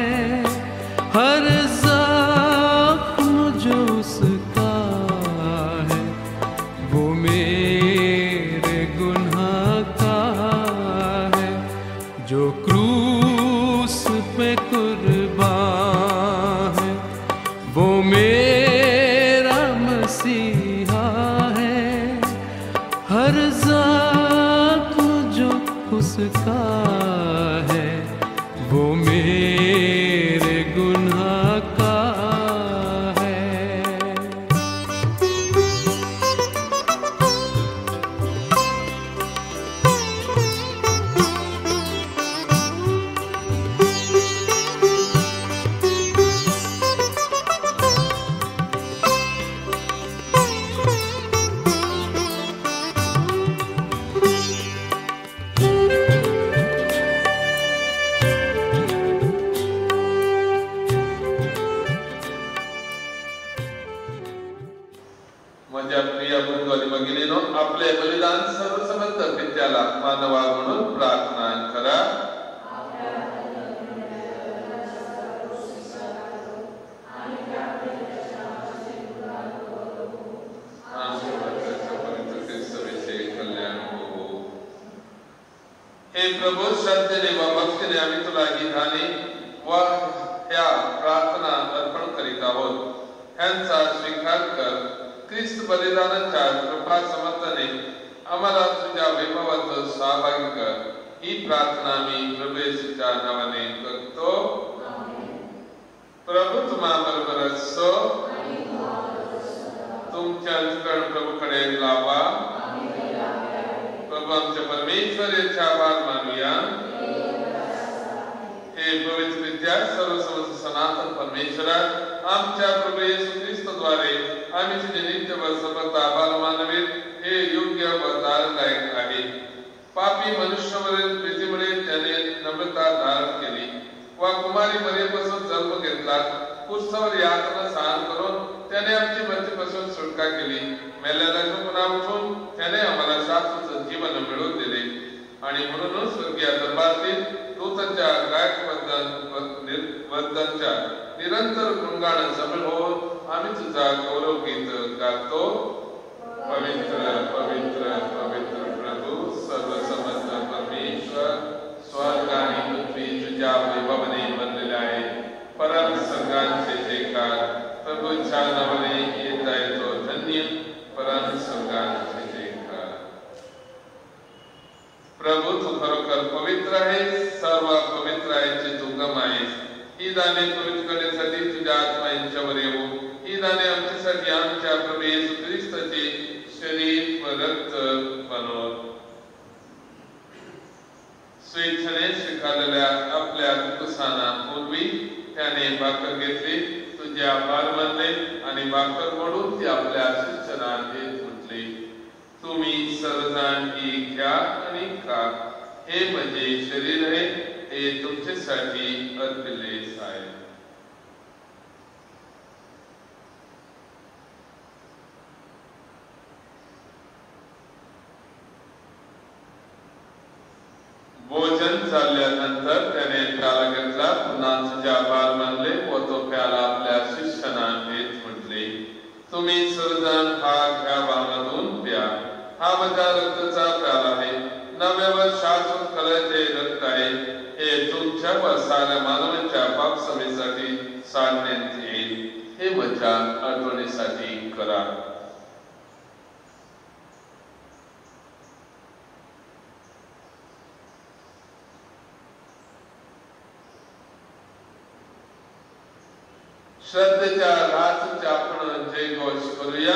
हर ज़ख्म जो उसका है वो मेरे गुनाह का है. जो क्रूस पे कुर्बान है वो मेरा मसीहा है. हर ज़ख्म जो उसका है वो मेरे गुनाह का है. माझ्या प्रिय बंधू आणि भगिनीनो, आपले बलिदान सर्वसमर्थ पित्याला मानवा म्हणून प्रार्थना करा. हे प्रभू, श्रद्धेने व भक्तीने आम्ही तुला गीताने व ह्या प्रार्थना अर्पण करीत आहोत. ह्यांचा स्वीकार कर. ख्रिस्त बलिदानाच्या कृपा समर्थने आम्हाला तुझ्या वैभवात सहभागी कर. ही प्रार्थना मी प्रभू येशूच्या नावाने करतो. प्रभू तुम्हा बरोबर असो. तुमच्या अंतःकरण प्रभूकडे लावा. प्रभू आमच्या परमेश्वर याचे आभार मानूया. हे पवित्र विद्या, सर्वसमर्थ सनातन परमेश्वरा, आमच्या प्रभू येशू ख्रिस्ताद्वारे आम्ही तुझे नित्य व समर्थ आभार मानवीत. हे योग्य व दारदायक आहे. पापी मनुष्यावरील प्रीतीमुळे त्याने नम्रता धारण केली व कुमारी मरियेपासून जन्म घेतला. कुष्ठावर यातना सहन करून त्याने आमची मृत्यूपासून सुटका केली. मेल्याला पुन्हा उठून त्याने आम्हाला शाश्वत जीवन मिळवून दिले. आणि म्हणूनच स्वर्गीय दरबारातील दूतांच्या गायक वर्धनच्या निरंतर गुणगान सामील होऊन आम्ही तुझा गौरव गीत गातो. पवित्र पवित्र पवित्र प्रभु सर्वसमर्थ परमेश्वर, स्वर्ग आणि पृथ्वी तुझ्या वैभवाने बनलेले आहे. परम स्वर्गांचे जयकार, प्रभूच्या नावाने येत आहे तो धन्य. परम स्वर्गांचे जयकार. प्रभू तू खरोखर पवित्र आहेस, सर्व पवित्र आहेस, तू गम आहेस. ही दाने पवित्र करण्यासाठी तुझ्या आत्मा यांच्यावर येऊ. ही दाने आमच्यासाठी आमच्या प्रभू येशू ख्रिस्ताचे शरीर व रक्त बनव. स्वेच्छेने स्वीकारलेल्या आपल्या कुसाना पूर्वी त्याने भाकर घेतली, तुझे आभार मानले आणि भाकर मोडून ती आपल्या शिष्याला देत म्हटले, तुम्ही सर्वजण ही घ्या आणि खा. हे माझे शरीर आहे, हे तुमच्यासाठी अर्पले आहे. भोजन झाल्यानंतर त्याने प्याला घेतला, पुन्हा तुझे आभार मानले व तो प्याला आपल्या शिष्यांना देत म्हटले, तुम्ही सर्वजण हा घ्या वामधून प्या. हा माझ्या रक्ताचा प्याला आहे, नव्या व शाश्वत करायचे रक्त आहे. हे तुमच्या व साऱ्या मानवाच्या पापक्षमेसाठी सांडण्यात येईल. हे माझ्या आठवणीसाठी करा. श्रद्धेच्या रात्रीचे आपण जय घोष करूया.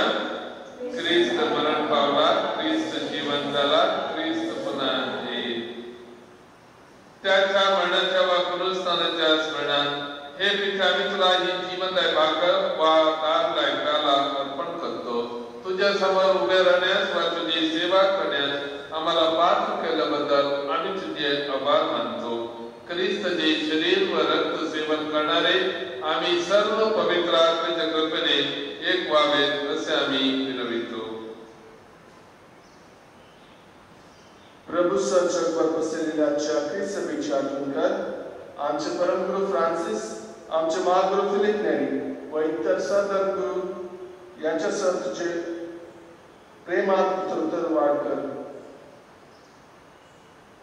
ख्रिस्त मरण पावला, ख्रिस्त जीवन झाला, ख्रिस्त पुन्हा येईल. त्याच्या मरणाच्या व पुनरुत्थानाच्या स्मरणात हे पिता मी तुला ही जीवनदायी भाकर वा दानदायी प्याला अर्पण करतो. तुझ्या समोर उभे राहण्यास व तुझी सेवा करण्यास आम्हाला पात्र केल्याबद्दल आम्ही तुझे आभार मानतो. ख्रिस्ताचे शरीर व रक्त सेवन करणारे आम्ही सर्व पवित्र आत्म्याच्या कृपेने एक व्हावेत असे आम्ही विनवितो. प्रभू सर्जकवर बसलेल्या ख्रिस्त सभेची आठवण कर. आमचे परमगुरू फ्रान्सिस, आमचे महागुरू फिलिप नेरी व इतर सधर्मगुरू यांच्यासह तुझे प्रेमात उत्तरोत्तर वाढ कर.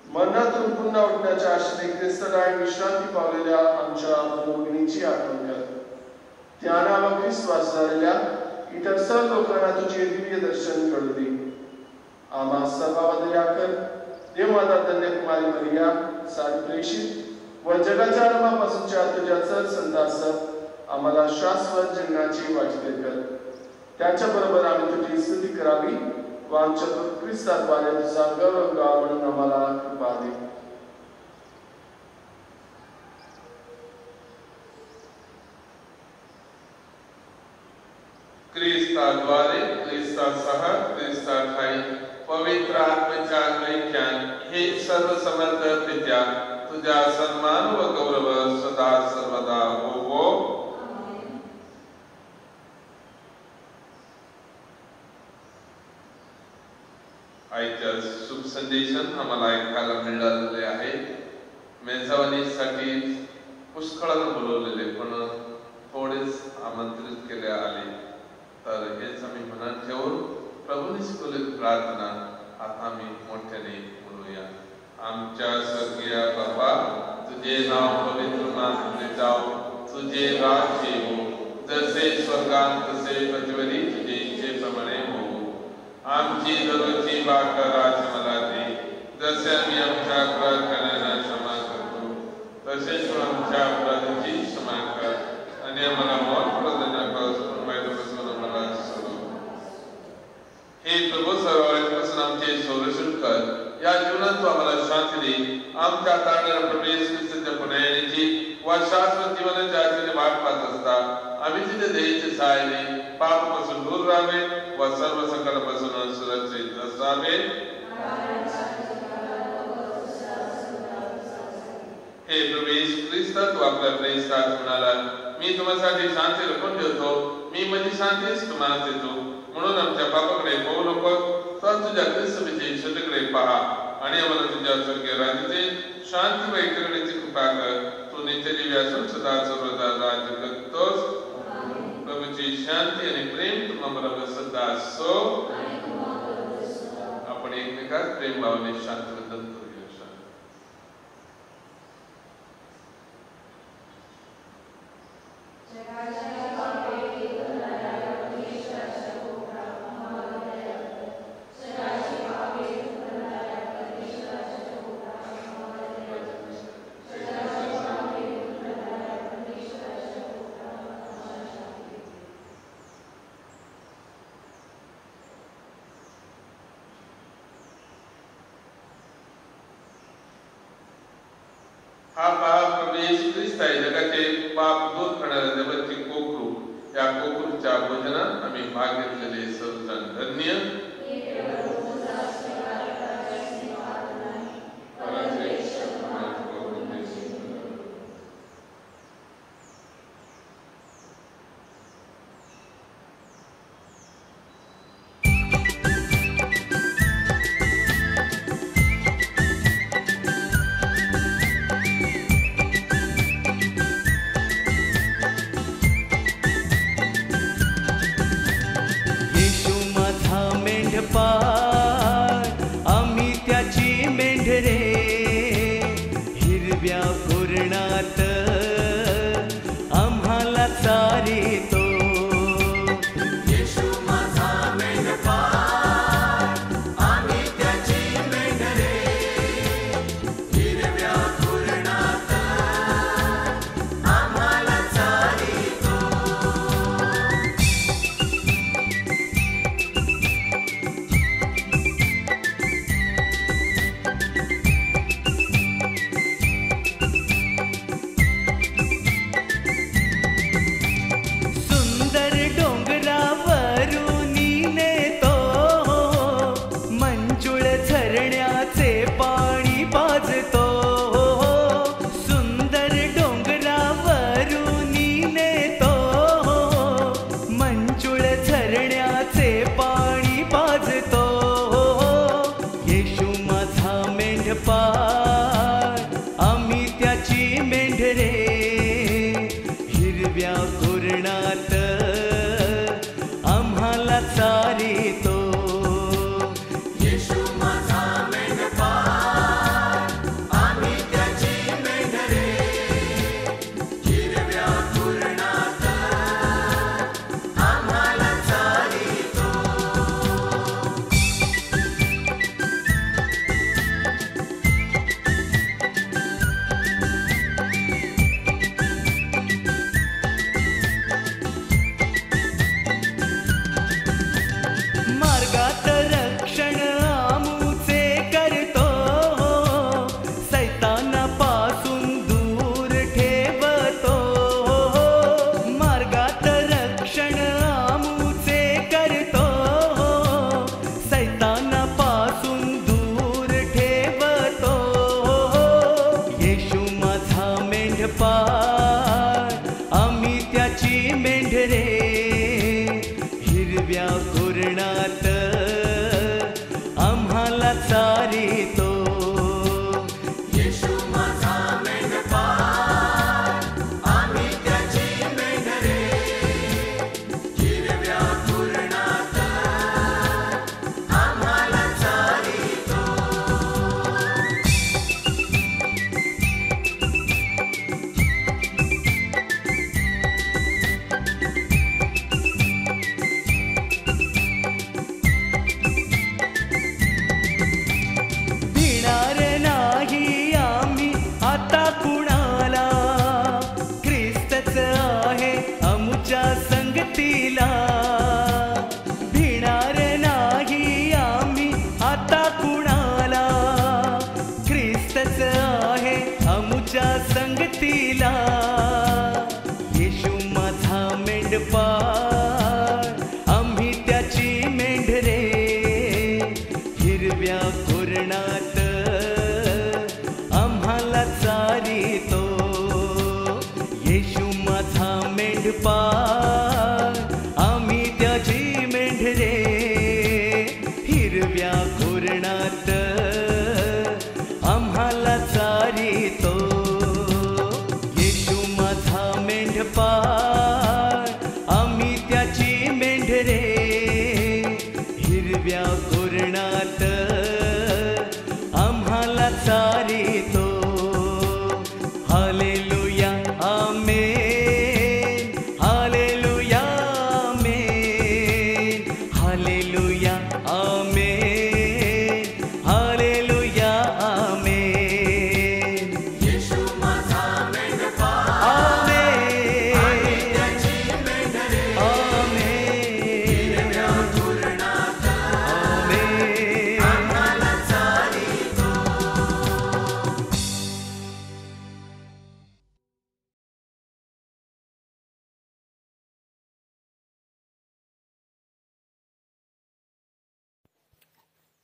मरणातून पुन्हा उठण्याच्या आशेने ख्रिस्ताला विश्रांती पावलेल्या आमच्या भगिनीची आठवण कर. त्यांना व ख्रिस्त वाचणाऱ्या इतर सर्व लोकांना तुझे दिव्य दर्शन घडू दे. आम्हा सर्वांवर दया कर. देवमाता कन्याकुमारी मरिया सारी प्रेषित व जगाच्या आरंभापासूनच्या तुझ्या सर संतासह आम्हाला शाश्वत जन्माची वाटते कर. त्याच्याबरोबर आम्ही तुझी स्तुती करावी व आमच्या ख्रिस्ताद्वारे तुझा गौरव गाव म्हणून आम्हाला कृपा दे. ख्रिस्ताद्वारे, ख्रिस्तासह, ख्रिस्ताखाली पवित्र आत्म्याच्या ऐक्यात हे सर्व समर्थ पित्या तुझ्या सन्मान व गौरव सदा सर्वदा होवो. आजच्या शुभ संदेशन आम्हाला ऐकायला मिळालेले आहे. मेजवानीसाठी पुष्कळानं बोलवलेले पण थोडेच आमंत्रित केले आले. तर हेच आम्ही मनात ठेवून प्रभूने शिकवलेली प्रार्थना आता आम्ही मोठ्याने बोलूया. आमच्या स्वर्गीय बाबा, तुझे नाव पवित्र मानले जाओ, तुझे राज्य येवो, जसे स्वर्गात तसे पृथ्वीवरी तुझे इच्छेप्रमाणे हो. आमची दररोजची भाकर आज मला दे, जसे आम्ही आमच्या अपराधकारांना क्षमा करतो तसेच तू आमच्या अपराधाची क्षमा कर आणि आम्हाला मौत पडू नकोस, पण वाईटापासून आम्हाला सोडव. हे प्रभू सर्वांपासून आमचे संरक्षण कर. या जीवनात तू आम्हाला शांती दे. आमच्या तारणाऱ्या प्रभू येशू ख्रिस्ताच्या पुन्हा येण्याची व शाश्वत जीवनाच्या आशेने वाट पाहत असता आम्ही तिथे देवाच्या सहाय्याने पापापासून दूर राहावे व सर्व संकटापासून सुरक्षित असावे. हे प्रभू येशू ख्रिस्त, तू आपल्या प्रेषितात म्हणाला, मी तुम्हासाठी शांती राखून ठेवतो, मी माझी शांतीच तुम्हाला देतो. म्हणून आमच्या पापाकडे पाहू नको, तर तुझ्या ख्रिस्ताच्या इच्छेकडे पहा आणि आम्हाला तुझ्या स्वर्गीय राज्याचे शांती व ऐक्यतेची कृपा कर. तू नित्य जीवी असून सदा सर्वदा राज्य करतोस. प्रभूची शांती आणि प्रेम तुम्हाला सदा असो. एकाच प्रेम भावने शांत दत्त हा प्रभू येशू ख्रिस्त आहे, जगाचे पाप दूर करणाऱ्या देवाचे कोकरू. या कोकरूच्या भोजनात आम्ही भाग घेतलेले सर्वजण धन्य. हिरव्या कुरणात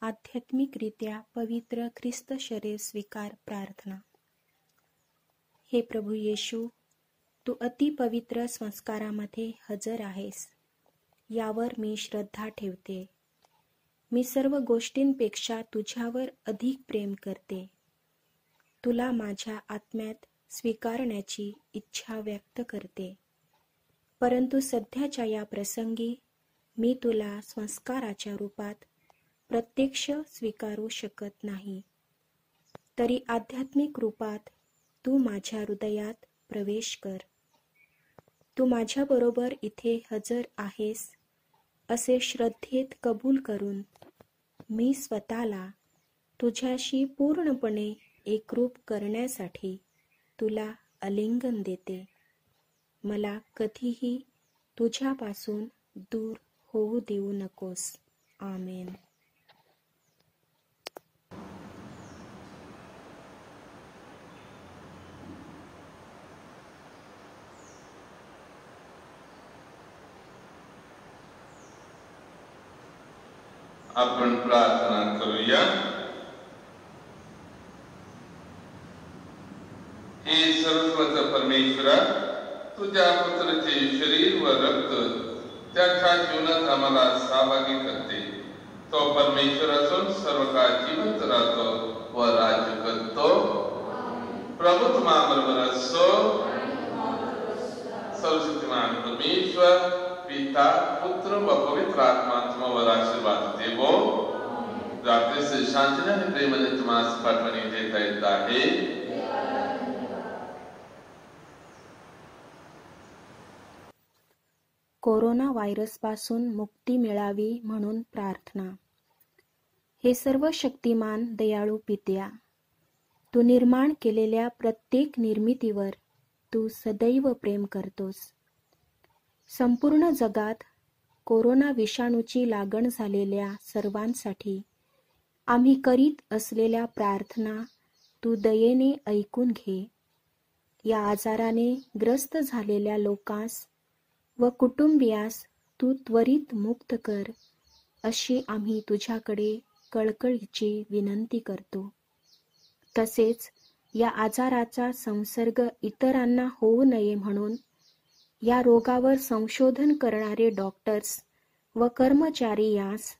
आध्यात्मिकरित्या पवित्र ख्रिस्त शरीर स्वीकार प्रार्थना. हे प्रभू येशू, तू अति पवित्र संस्कारामध्ये हजर आहेस, यावर मी श्रद्धा ठेवते. मी सर्व गोष्टींपेक्षा तुझ्यावर अधिक प्रेम करते. तुला माझ्या आत्म्यात स्वीकारण्याची इच्छा व्यक्त करते. परंतु सध्याच्या या प्रसंगी मी तुला संस्काराच्या रूपात प्रत्यक्ष स्वीकारू शकत नाही. तरी आध्यात्मिक रूपात तू माझ्या हृदयात प्रवेश कर. तू माझ्याबरोबर इथे हजर आहेस असे श्रद्धेत कबूल करून मी स्वतःला तुझ्याशी पूर्णपणे एकरूप करण्यासाठी तुला आलिंगन देते. मला कधीही तुझ्यापासून दूर होऊ देऊ नकोस. आमेन. आपण प्रार्थना करूया. हे सर्वस्वचा परमेश्वरा, तुझ्या पुत्राचे शरीर व रक्त त्याच्या जीवनात आम्हाला सहभागी करते. तो परमेश्वर असून सर्व काळ जिवंत राहतो व राज्य करतो. प्रभू तुम्हाबरोबर असो. सर्वशक्तिमान परमेश्वर पिता, पुत्र व पवित्र आत्मा तुम्हावर आशीर्वाद देवो. रात्रीचे शांतीने आणि प्रेमाने तुम्हाला पाठवणी देता येत आहे. कोरोना व्हायरसपासून मुक्ती मिळावी म्हणून प्रार्थना. हे सर्व शक्तिमान दयाळू पित्या, तू निर्माण केलेल्या प्रत्येक निर्मितीवर तू सदैव प्रेम करतोस. संपूर्ण जगात कोरोना विषाणूची लागण झालेल्या सर्वांसाठी आम्ही करीत असलेल्या प्रार्थना तू दयेने ऐकून घे. या आजाराने ग्रस्त झालेल्या लोकांस व कुटुंबियास तू त्वरित मुक्त कर, अशी आम्ही तुझ्याकडे कळकळीची विनंती करतो. तसेच या आजाराचा संसर्ग इतरांना होऊ नये म्हणून या रोगावर संशोधन करणारे डॉक्टर्स व कर्मचारी यास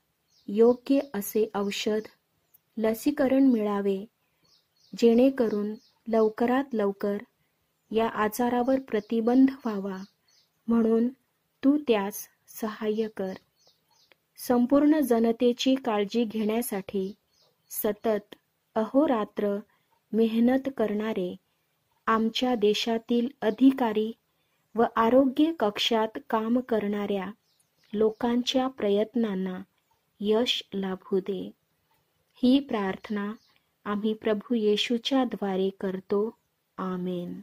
योग्य असे औषध, लसीकरण मिळावे, जेणेकरून लवकरात लवकर या आजारावर प्रतिबंध व्हावा म्हणून तू त्यास सहाय्य कर. संपूर्ण जनतेची काळजी घेण्यासाठी सतत अहोरात्र मेहनत करणारे आमच्या देशातील अधिकारी व आरोग्य कक्षात काम करणाऱ्या लोकांच्या प्रयत्नांना यश लाभू दे. ही प्रार्थना आम्ही प्रभू येशूच्या द्वारे करतो. आमेन.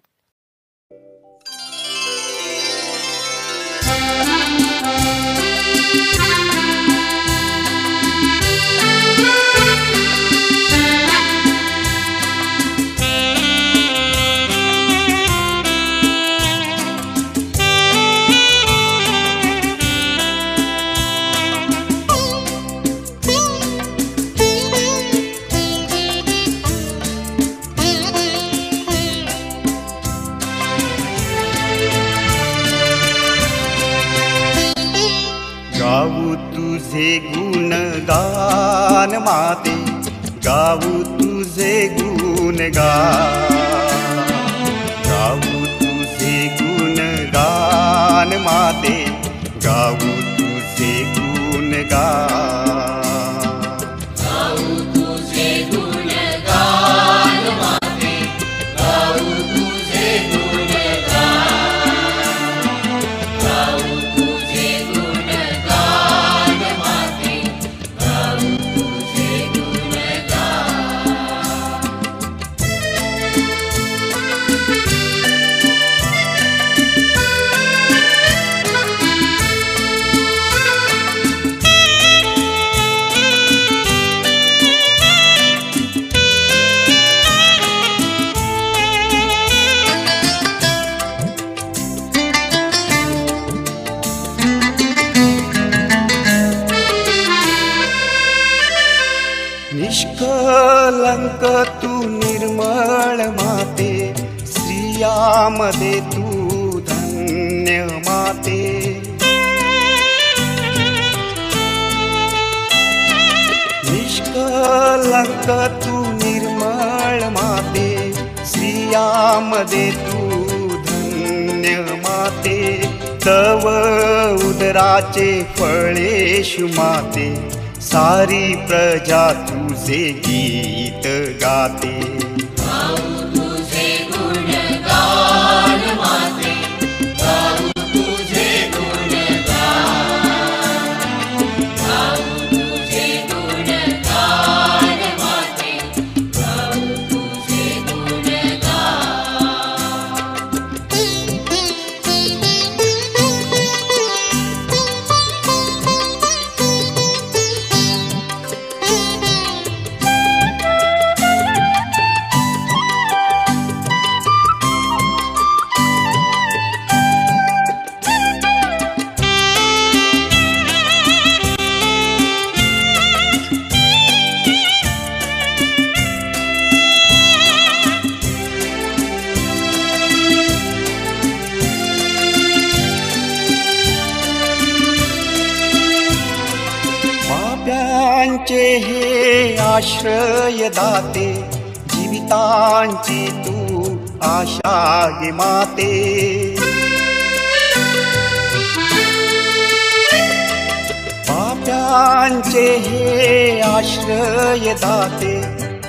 गाऊ तुझे गुणगान माते, गाऊ तुझे गुणगान. गाऊ तुझे गुणगान माते, गाऊ तुझे गुणगान. निर्मळ माते, स्त्रियामध्ये तू धन्य माते. निष्कलंक तू निर्मळ माते, स्त्रियामध्ये तू धन्य माते. तव उदराचे फळेषु माते, सारी प्रजा तुझे गीत गाते. पाप्यांचे हे आश्रय दाते, जीवितांची तू आशा गे माते. पाप्यांचे हे आश्रय दाते,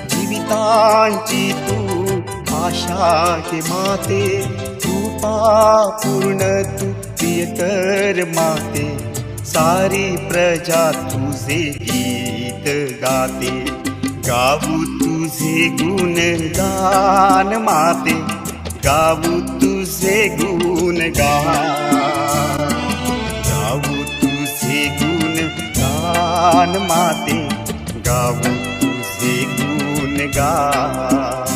जीवितांची तू आशा गे माते. कृपा पूर्ण तू प्रियकर माते, सारी प्रजा तुझे गीत गाते. गाऊ तुझे गुणगान माते, गाऊ तुझे गुणगान. गाऊ तुझे गुणगान माते, गाऊ तुझे गुणगान.